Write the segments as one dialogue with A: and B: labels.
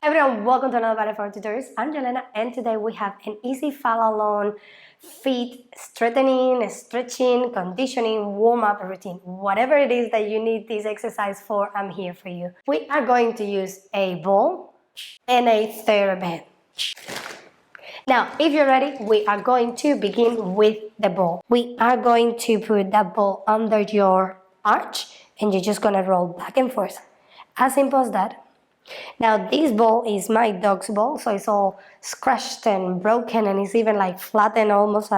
A: Everyone, welcome to another Ballet For All Tutorials. I'm Jelena, and today we have an easy follow-along feet strengthening, stretching, conditioning, warm-up routine. Whatever it is that you need this exercise for, I'm here for you. We are going to use a ball and a TheraBand. Now, if you're ready, we are going to begin with the ball. We are going to put that ball under your arch, and you're just gonna roll back and forth. As simple as that. Now this ball is my dog's ball, so it's all scratched and broken, and it's even like flattened almost,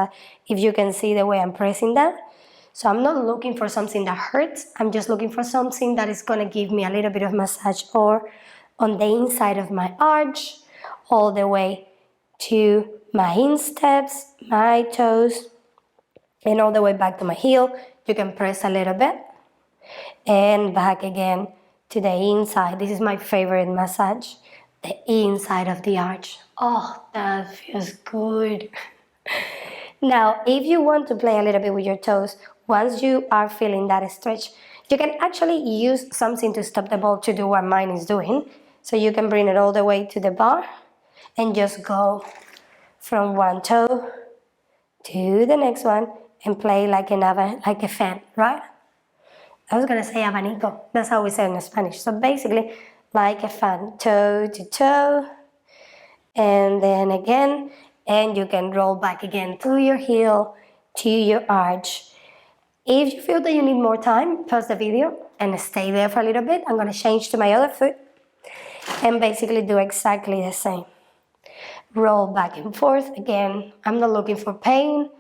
A: if you can see the way I'm pressing that. So I'm not looking for something that hurts, I'm just looking for something that is going to give me a little bit of massage or on the inside of my arch, all the way to my insteps, my toes, and all the way back to my heel. You can press a little bit and back again to the inside. This is my favorite massage, the inside of the arch. Oh, that feels good. Now, if you want to play a little bit with your toes, once you are feeling that stretch, you can actually use something to stop the ball to do what mine is doing. So you can bring it all the way to the bar and just go from one toe to the next one and play like a fan, right? I was gonna say abanico, that's how we say it in Spanish. So basically, like a fan, toe to toe, and then again, and you can roll back again through your heel to your arch. If you feel that you need more time, pause the video and stay there for a little bit. I'm gonna change to my other foot and basically do exactly the same. Roll back and forth. Again, I'm not looking for pain,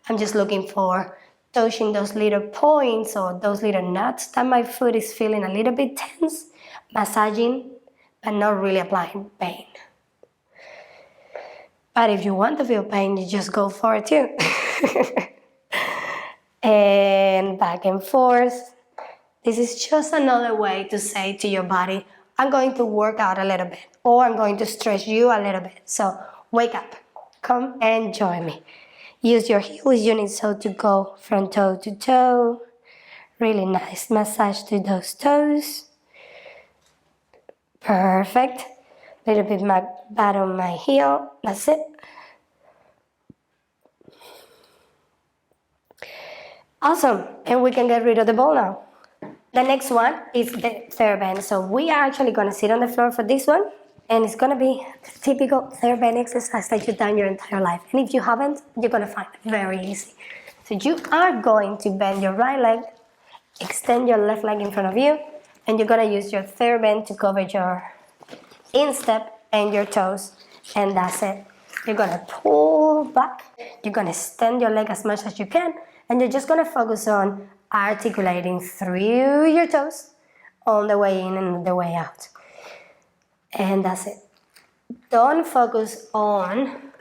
A: I'm just looking for touching those little points or those little nuts that my foot is feeling a little bit tense, massaging, but not really applying pain. But if you want to feel pain, you just go for it too. And back and forth. This is just another way to say to your body, I'm going to work out a little bit, or I'm going to stretch you a little bit. So wake up, come and join me. Use your heels unit so to go from toe to toe. Really nice massage to those toes. Perfect. Little bit back on my heel. That's it. Awesome. And we can get rid of the ball now. The next one is the TheraBand. So we are actually going to sit on the floor for this one. And it's going to be the typical TheraBand exercise that you've done your entire life. And if you haven't, you're going to find it very easy. So you are going to bend your right leg, extend your left leg in front of you, and you're going to use your TheraBand to cover your instep and your toes. And that's it. You're going to pull back. You're going to extend your leg as much as you can. And you're just going to focus on articulating through your toes on the way in and the way out. And that's it. Don't focus on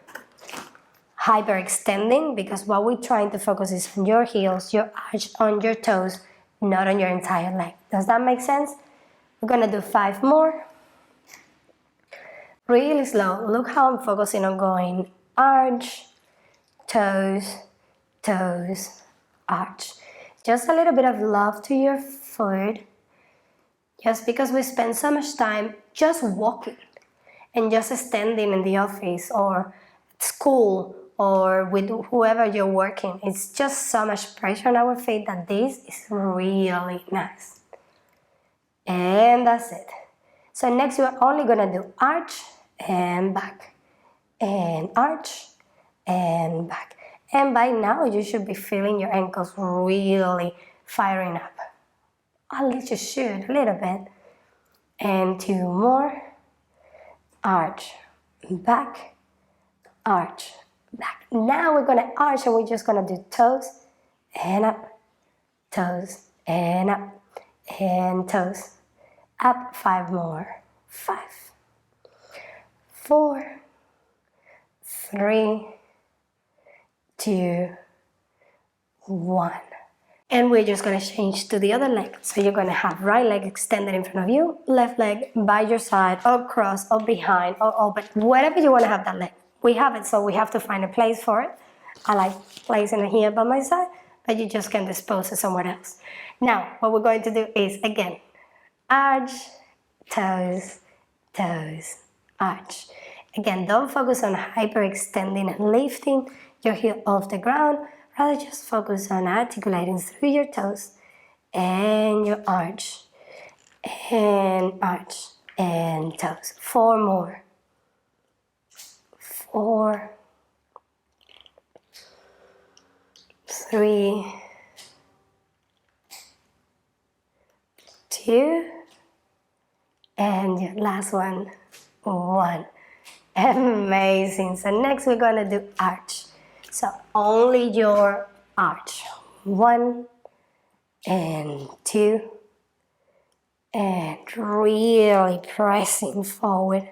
A: hyperextending, because what we're trying to focus is on your heels, your arch, on your toes, not on your entire leg. Does that make sense? We're gonna do 5 more. Really slow. Look how I'm focusing on going arch, toes, toes, arch. Just a little bit of love to your foot. Just because we spend so much time just walking and just standing in the office or at school or with whoever you're working, it's just so much pressure on our feet that this is really nice. And that's it. So next we're only gonna do arch and back, and arch and back. And by now you should be feeling your ankles really firing up. At least you should, a little bit. And 2 more. Arch, back, arch, back. Now we're gonna arch and we're just gonna do toes and up, toes and up, and toes. Up, 5 more. 5, 4, 3, 2, 1. And we're just going to change to the other leg. So you're going to have right leg extended in front of you, left leg by your side, or cross, or behind, or open. Wherever you want to have that leg. We have it, so we have to find a place for it. I like placing it here by my side, but you just can dispose it somewhere else. Now, what we're going to do is, again, arch, toes, toes, arch. Again, don't focus on hyperextending and lifting your heel off the ground. Rather just focus on articulating through your toes and your arch and toes. 4 more. 4, 3, 2, and your last one, 1. Amazing. So next we're going to do arch. So only your arch. 1 and 2, and really pressing forward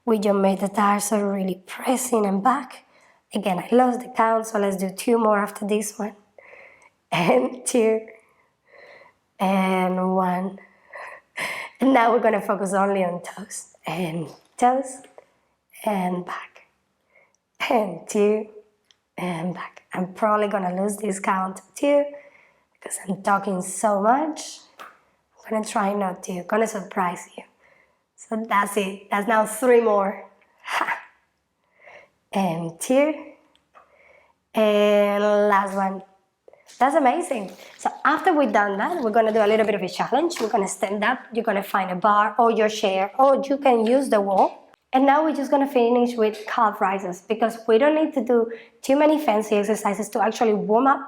A: with your metatarsal, really pressing and back. Again, I lost the count, so let's do 2 more after this one. And 2, and 1. And now we're going to focus only on toes, and back, and 2, and back. I'm probably going to lose this count too, because I'm talking so much. I'm going to try not to, going to surprise you. So that's it. That's now 3 more. And 2, and last one. That's amazing. So after we've done that, we're going to do a little bit of a challenge. We're going to stand up. You're going to find a bar or your chair, or you can use the wall. And now we're just going to finish with calf raises, because we don't need to do too many fancy exercises to actually warm up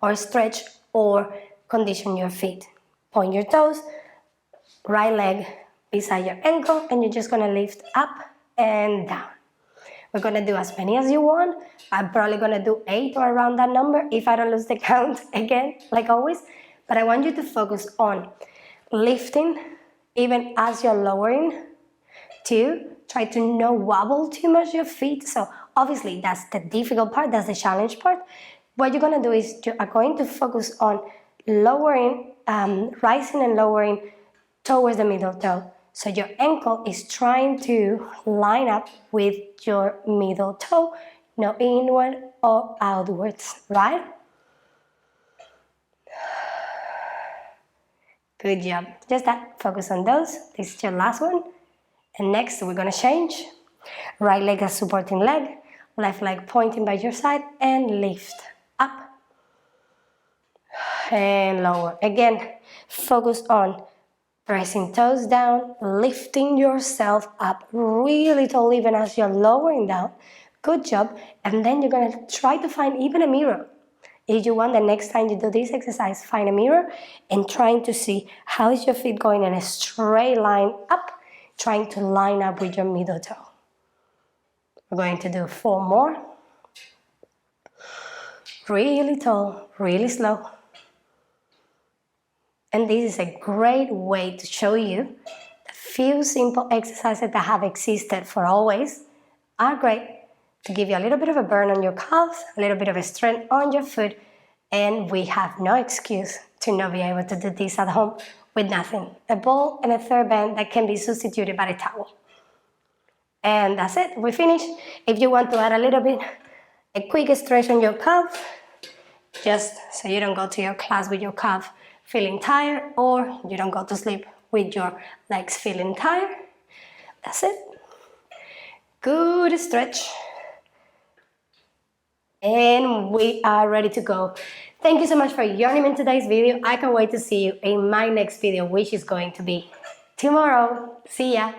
A: or stretch or condition your feet. Point your toes, right leg beside your ankle, and you're just going to lift up and down. We're going to do as many as you want. I'm probably going to do 8 or around that number if I don't lose the count again, like always. But I want you to focus on lifting even as you're lowering. 2, try to not wobble too much your feet. So obviously that's the difficult part, that's the challenge part. What you're going to do is you are going to focus on lowering, rising and lowering towards the middle toe. So your ankle is trying to line up with your middle toe, not inward or outwards, right? Good job. Just that. Focus on those. This is your last one. And next we're going to change. Right leg as supporting leg, left leg pointing by your side, and lift up and lower. Again, focus on pressing toes down, lifting yourself up really tall even as you're lowering down. Good job. And then you're going to try to find even a mirror. If you want, the next time you do this exercise, find a mirror and trying to see how is your feet going in a straight line up, trying to line up with your middle toe. We're going to do 4 more. Really tall, really slow. And this is a great way to show you the few simple exercises that have existed for always are great to give you a little bit of a burn on your calves, a little bit of a strength on your foot, and we have no excuse to not be able to do this at home with nothing. A ball and a third band that can be substituted by a towel. And that's it, we finished. If you want to add a little bit, a quick stretch on your calf, just so you don't go to your class with your calf feeling tired, or you don't go to sleep with your legs feeling tired. That's it. Good stretch. And we are ready to go. Thank you so much for joining me in today's video. I can't wait to see you in my next video, which is going to be tomorrow. See ya.